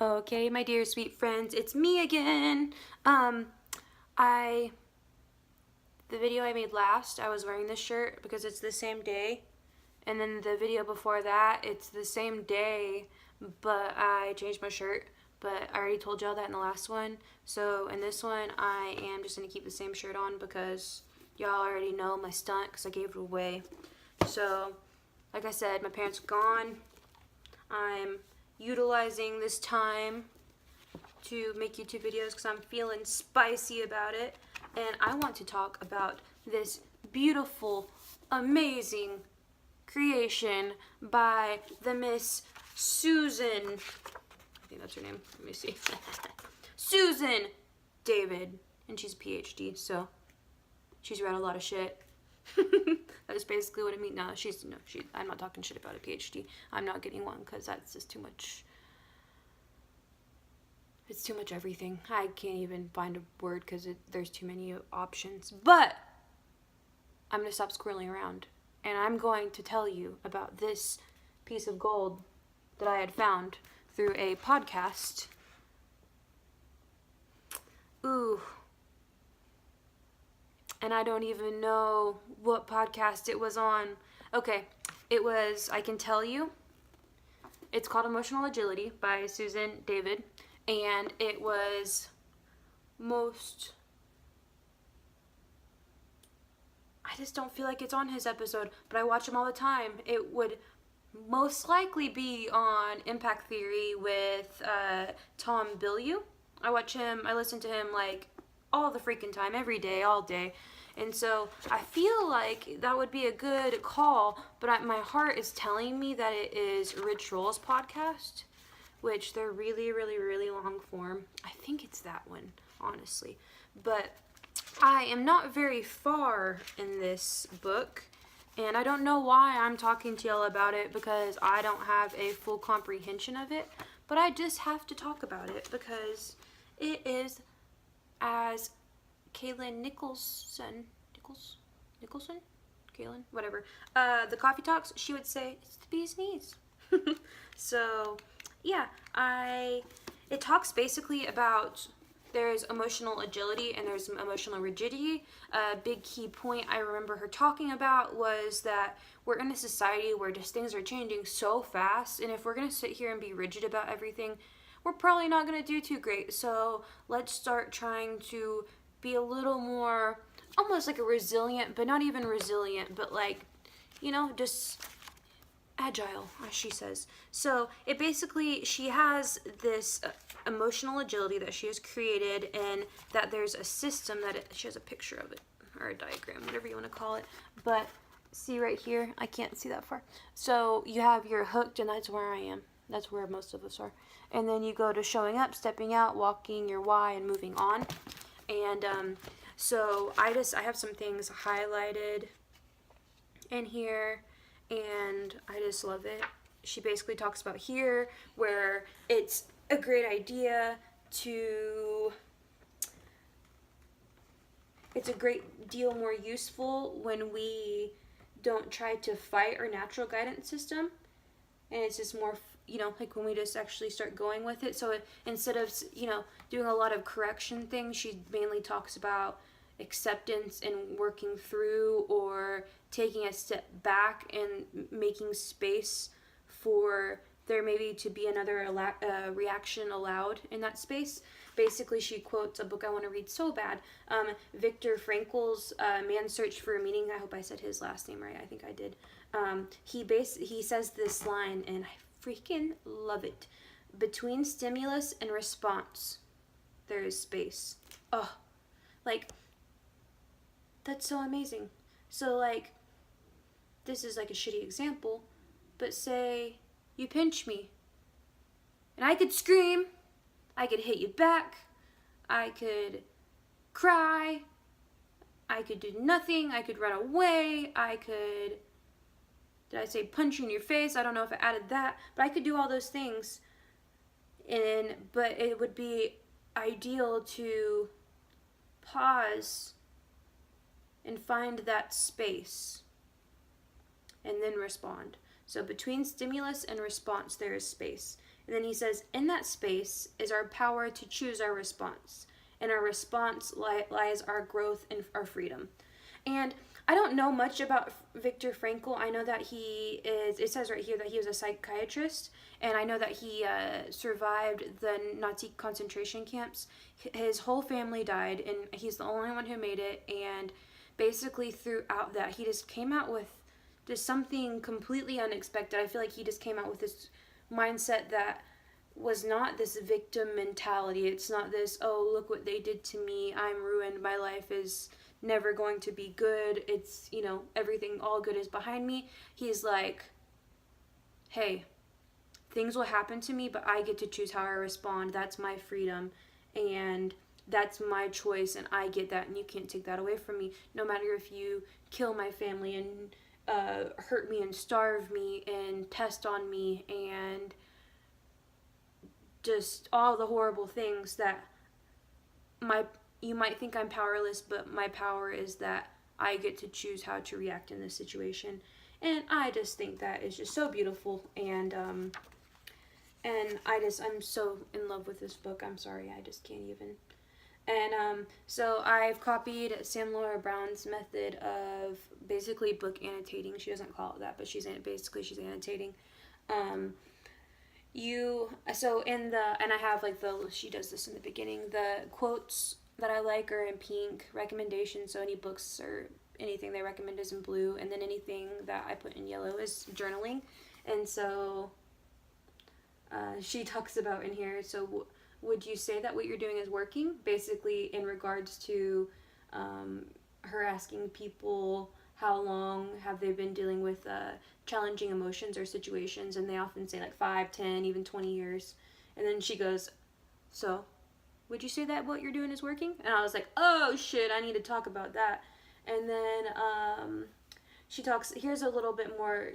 Okay, my dear sweet friends, it's me again. The video I made last, I was wearing this shirt because it's the same day. And then the video before that, it's the same day, but I changed my shirt. But I already told y'all that in the last one. So in this one, I am just going to keep the same shirt on because y'all already know my stunt because I gave it away. So, like I said, my parents are gone. I'm utilizing this time to make YouTube videos because I'm feeling spicy about it. And I want to talk about this beautiful, amazing creation by the Miss Susan. I think that's her name. Let me see. Susan David. And she's a PhD, so she's read a lot of shit. That is basically what I mean. No, I'm not talking shit about a PhD. I'm not getting one because that's just too much. It's too much everything. I can't even find a word because there's too many options. But I'm going to stop squirreling around. And I'm going to tell you about this piece of gold that I had found through a podcast. Ooh. And I don't even know what podcast it was on. Okay, it was, I can tell you, it's called Emotional Agility by Susan David. And it was I just don't feel like it's on his episode, but I watch him all the time. It would most likely be on Impact Theory with Tom Bilyeu. I listen to him like all the freaking time, every day, all day. And so I feel like that would be a good call, but my heart is telling me that it is Rich Roll's podcast, which they're really, really, really long form. I think it's that one, honestly. But I am not very far in this book, and I don't know why I'm talking to y'all about it because I don't have a full comprehension of it, but I just have to talk about it because it is, as Kaylin Nicholson, Kaylin, whatever, the Coffee Talks, she would say, it's the bee's knees. So, yeah, it talks basically about there's emotional agility and there's emotional rigidity. A big key point I remember her talking about was that we're in a society where just things are changing so fast, and if we're going to sit here and be rigid about everything, we're probably not going to do too great. So let's start trying to be a little more, almost like a resilient, but not even resilient, but like, just agile, as she says. So it basically, she has this emotional agility that she has created, and that there's a system she has a picture of it, or a diagram, whatever you want to call it. But see right here, I can't see that far. So you have your hooked, and that's where I am. That's where most of us are. And then you go to showing up, stepping out, walking your why, and moving on. And so I have some things highlighted in here, and I just love it. She basically talks about here where it's a great idea it's a great deal more useful when we don't try to fight our natural guidance system, and it's just more, like when we just actually start going with it. So instead of, doing a lot of correction things, she mainly talks about acceptance and working through, or taking a step back and making space for there maybe to be another reaction allowed in that space. Basically, she quotes a book I want to read so bad, Viktor Frankl's Man's Search for a Meaning. I hope I said his last name right. I think I did. He says this line, and I freaking love it. Between stimulus and response, there is space. Oh, like, that's so amazing. So, like, this is like a shitty example, but say you pinch me, and I could scream, I could hit you back, I could cry, I could do nothing, I could run away, did I say punch you in your face? I don't know if I added that, but I could do all those things, but it would be ideal to pause and find that space and then respond. So between stimulus and response, there is space. And then he says, in that space is our power to choose our response. In our response lies our growth and our freedom. And I don't know much about Viktor Frankl. I know that it says right here that he was a psychiatrist, and I know that he survived the Nazi concentration camps. His whole family died, and he's the only one who made it, and basically throughout that, he just came out with just something completely unexpected. I feel like he just came out with this mindset that was not this victim mentality. It's not this, oh, look what they did to me, I'm ruined, my life is never going to be good, it's, everything, all good is behind me. He's like, hey, things will happen to me, but I get to choose how I respond. That's my freedom, and that's my choice, and I get that, and you can't take that away from me. No matter if you kill my family and hurt me and starve me and test on me and just all the horrible things that you might think I'm powerless, but my power is that I get to choose how to react in this situation. And I just think that is just so beautiful, and I'm so in love with this book. I'm sorry, I just can't even. And so I've copied Sam Laura Brown's method of basically book annotating. She doesn't call it that, but she's annotating. And I have she does this in the beginning. The quotes that I like are in pink, recommendations, so any books or anything they recommend is in blue, and then anything that I put in yellow is journaling. And so she talks about in here, so would you say that what you're doing is working? Basically in regards to her asking people how long have they been dealing with challenging emotions or situations, and they often say 5, 10, even 20 years. And then she goes, so would you say that what you're doing is working? And I was like, oh shit, I need to talk about that. And then she talks, here's a little bit more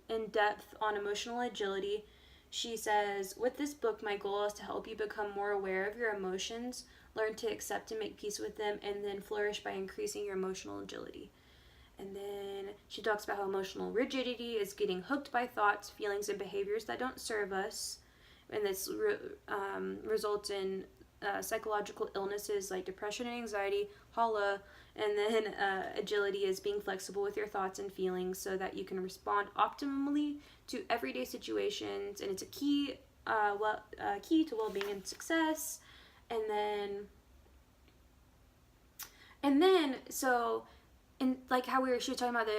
in depth on emotional agility. She says, with this book, my goal is to help you become more aware of your emotions, learn to accept and make peace with them, and then flourish by increasing your emotional agility. And then she talks about how emotional rigidity is getting hooked by thoughts, feelings, and behaviors that don't serve us. And this results in psychological illnesses like depression and anxiety, HALA. And then agility is being flexible with your thoughts and feelings so that you can respond optimally to everyday situations. And it's a key to well-being and success. And then so, and like how she was talking about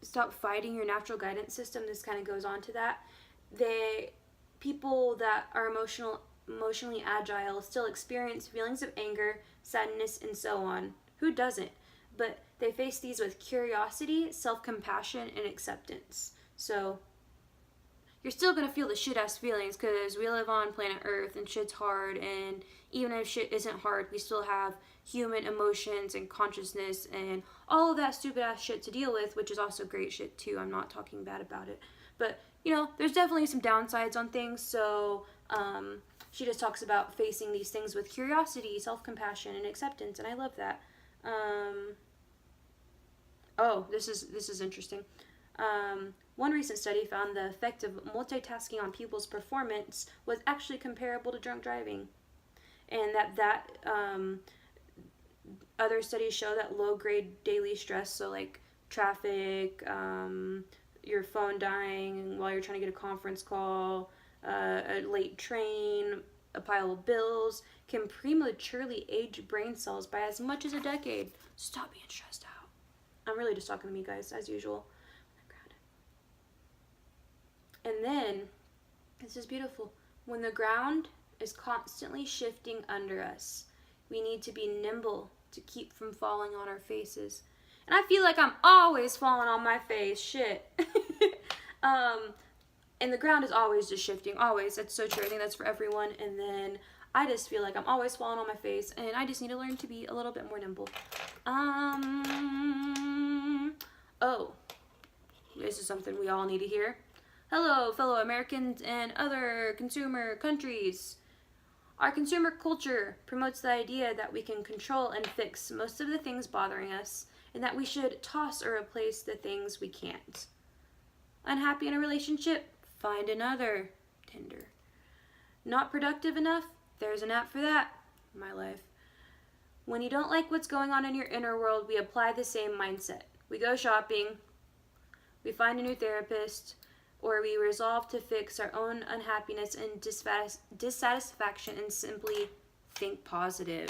stop fighting your natural guidance system. This kind of goes on to that. People that are emotionally agile still experience feelings of anger, sadness, and so on. Who doesn't? But they face these with curiosity, self-compassion, and acceptance. So you're still going to feel the shit-ass feelings because we live on planet Earth and shit's hard, and even if shit isn't hard, we still have human emotions and consciousness and all of that stupid-ass shit to deal with, which is also great shit too. I'm not talking bad about it. But, there's definitely some downsides on things, so she just talks about facing these things with curiosity, self-compassion, and acceptance, and I love that. This is interesting. One recent study found the effect of multitasking on people's performance was actually comparable to drunk driving, and that other studies show that low-grade daily stress, so like traffic, your phone dying while you're trying to get a conference call, a late train, a pile of bills, can prematurely age brain cells by as much as a decade. Stop being stressed out. I'm really just talking to me, guys, as usual. And then, this is beautiful. When the ground is constantly shifting under us, we need to be nimble to keep from falling on our faces. And I feel like I'm always falling on my face. Shit. And the ground is always just shifting. Always. That's so true. I think that's for everyone. And then I just feel like I'm always falling on my face. And I just need to learn to be a little bit more nimble. This is something we all need to hear. Hello, fellow Americans and other consumer countries. Our consumer culture promotes the idea that we can control and fix most of the things bothering us, and that we should toss or replace the things we can't. Unhappy in a relationship? Find another. Tinder. Not productive enough? There's an app for that. My life. When you don't like what's going on in your inner world, we apply the same mindset. We go shopping, we find a new therapist, or we resolve to fix our own unhappiness and dissatisfaction and simply think positive.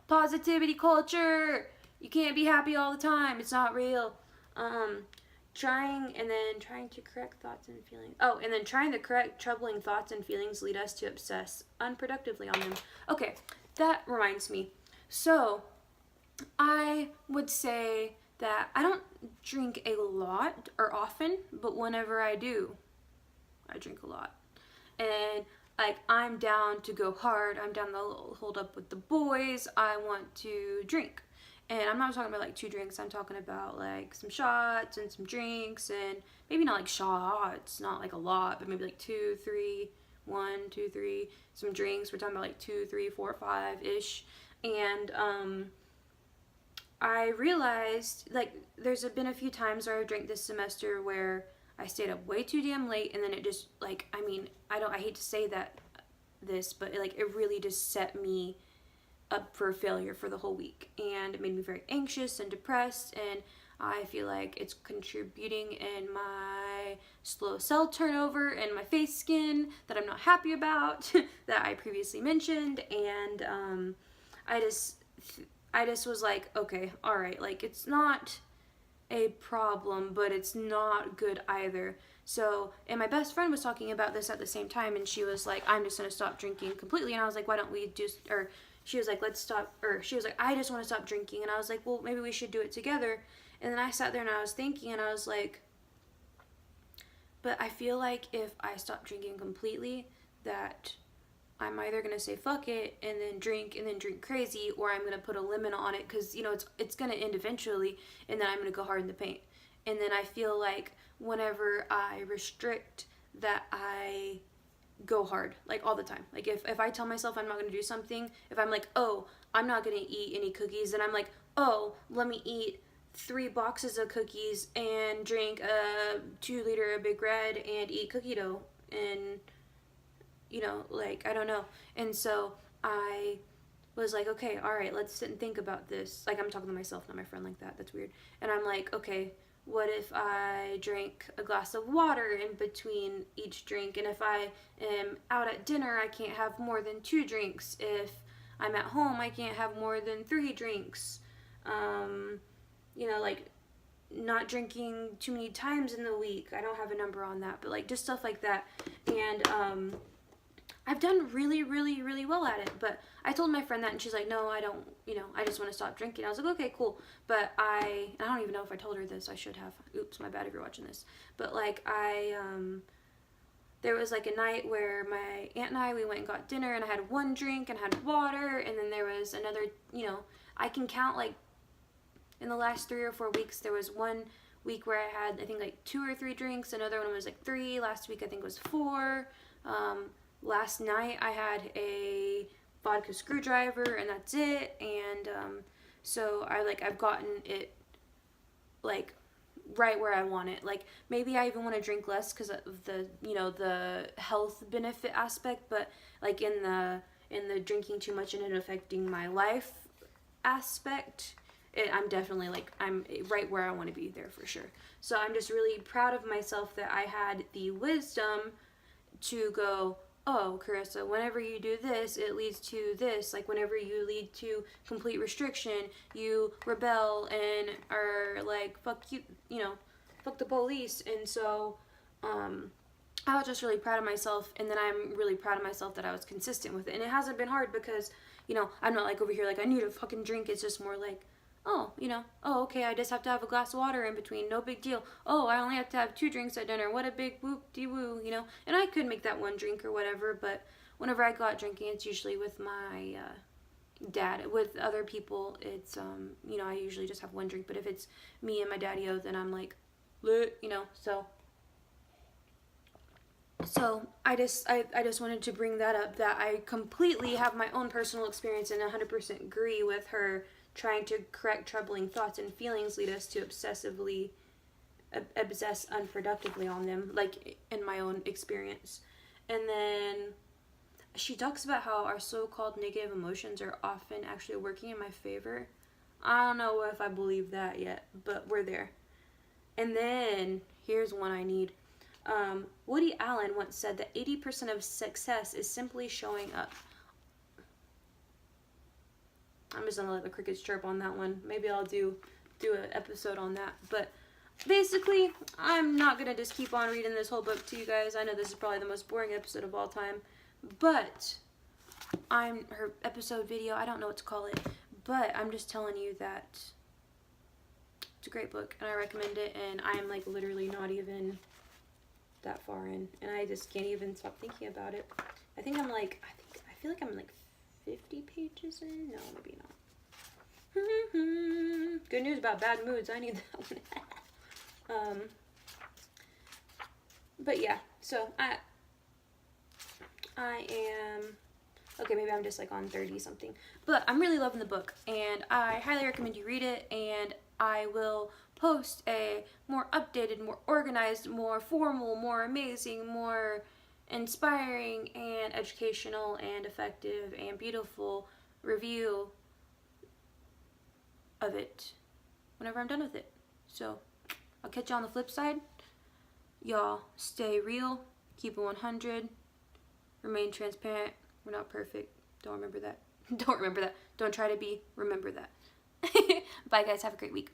Positivity culture! You can't be happy all the time. It's not real. Trying to correct thoughts and feelings. Oh, and then trying to correct troubling thoughts and feelings lead us to obsess unproductively on them. Okay, that reminds me. So, I would say that I don't drink a lot or often, but whenever I do, I drink a lot. And like, I'm down to go hard. I'm down to hold up with the boys. I want to drink. And I'm not talking about like 2 drinks. I'm talking about like some shots and some drinks, and maybe not like shots, not like a lot, but maybe like 2, 3, 1, 2, 3, some drinks. We're talking about like 2, 3, 4, 5-ish. And I realized, like, there's been a few times where I've drank this semester where I stayed up way too damn late, and then it just, like, I mean, I hate to say but it really just set me up for failure for the whole week, and it made me very anxious and depressed, and I feel like it's contributing in my slow cell turnover and my face skin that I'm not happy about that I previously mentioned. And I just was like, okay, all right, like, it's not a problem, but it's not good either. So, and my best friend was talking about this at the same time, and she was like, I'm just gonna stop drinking completely. And I was like, why don't we she was like, let's stop, or she was like, I just want to stop drinking. And I was like, well, maybe we should do it together. And then I sat there and I was thinking, and I was like, but I feel like if I stop drinking completely, that I'm either going to say fuck it and then drink crazy, or I'm going to put a limit on it, because, you know, it's going to end eventually, and then I'm going to go hard in the paint. And then I feel like whenever I restrict, that I go hard, like, all the time. Like, if I tell myself I'm not going to do something, if I'm like, oh, I'm not going to eat any cookies, then I'm like, oh, let me eat 3 boxes of cookies and drink a 2-liter of Big Red and eat cookie dough, and, you know, like, I don't know. And so I was like, okay, all right, let's sit and think about this. Like, I'm talking to myself, not my friend, like that. That's weird. And I'm like, okay, what if I drank a glass of water in between each drink? And if I am out at dinner, I can't have more than 2 drinks. If I'm at home, I can't have more than 3 drinks. You know, like, not drinking too many times in the week. I don't have a number on that, but, like, just stuff like that. And I've done really, really, really well at it. But I told my friend that, and she's like, no, I don't, you know, I just want to stop drinking. I was like, okay, cool. But I don't even know if I told her this. I should have. Oops, my bad if you're watching this. But, like, there was, like, a night where my aunt and we went and got dinner, and I had 1 drink and had water, and then there was another, you know, I can count, like, in the last 3 or 4 weeks, there was 1 week where I had, I think, like, 2 or 3 drinks. Another one was, like, 3. Last week, I think, was 4. Last night, I had a vodka screwdriver, and that's it. And so I've gotten it, like, right where I want it. Like, maybe I even want to drink less because of the, you know, the health benefit aspect, but, like, in the drinking too much and it affecting my life aspect, I'm definitely, like, I'm right where I want to be there for sure. So I'm just really proud of myself that I had the wisdom to go, oh, Carissa, whenever you do this, it leads to this. Like, whenever you lead to complete restriction, you rebel and are like, fuck you, you know, fuck the police. And so I was just really proud of myself, and then I'm really proud of myself that I was consistent with it. And it hasn't been hard because, you know, I'm not like over here like I need to fucking drink. It's just more like, oh, you know, oh, okay, I just have to have a glass of water in between, no big deal. Oh, I only have to have 2 drinks at dinner, what a big whoop-de-woo, you know. And I could make that 1 drink or whatever, but whenever I go out drinking, it's usually with my dad. With other people, it's, you know, I usually just have 1 drink, but if it's me and my daddy-o, then I'm like, lit, you know, so I just wanted to bring that up, that I completely have my own personal experience and 100% agree with her. Trying to correct troubling thoughts and feelings lead us to obsess unproductively on them, like in my own experience. And then she talks about how our so-called negative emotions are often actually working in my favor. I don't know if I believe that yet, but we're there. And then here's one I need. Woody Allen once said that 80% of success is simply showing up. I'm just gonna let the crickets chirp on that one. Maybe I'll do an episode on that. But basically, I'm not gonna just keep on reading this whole book to you guys. I know this is probably the most boring episode of all time, but her episode video, I don't know what to call it, but I'm just telling you that it's a great book and I recommend it, and I am like literally not even that far in, and I just can't even stop thinking about it. I feel like I'm like 50 pages in. No, maybe not. Good news about bad moods. I need that one. But yeah, so I am okay. Maybe I'm just like on 30 something, but I'm really loving the book, and I highly recommend you read it. And I will post a more updated, more organized, more formal, more amazing, more inspiring and educational and effective and beautiful review of it whenever I'm done with it. So I'll catch you on the flip side. Y'all stay real, keep it 100, remain transparent. We're not perfect. Don't remember that. Don't remember that. Don't try to be. Remember that. Bye guys, have a great week.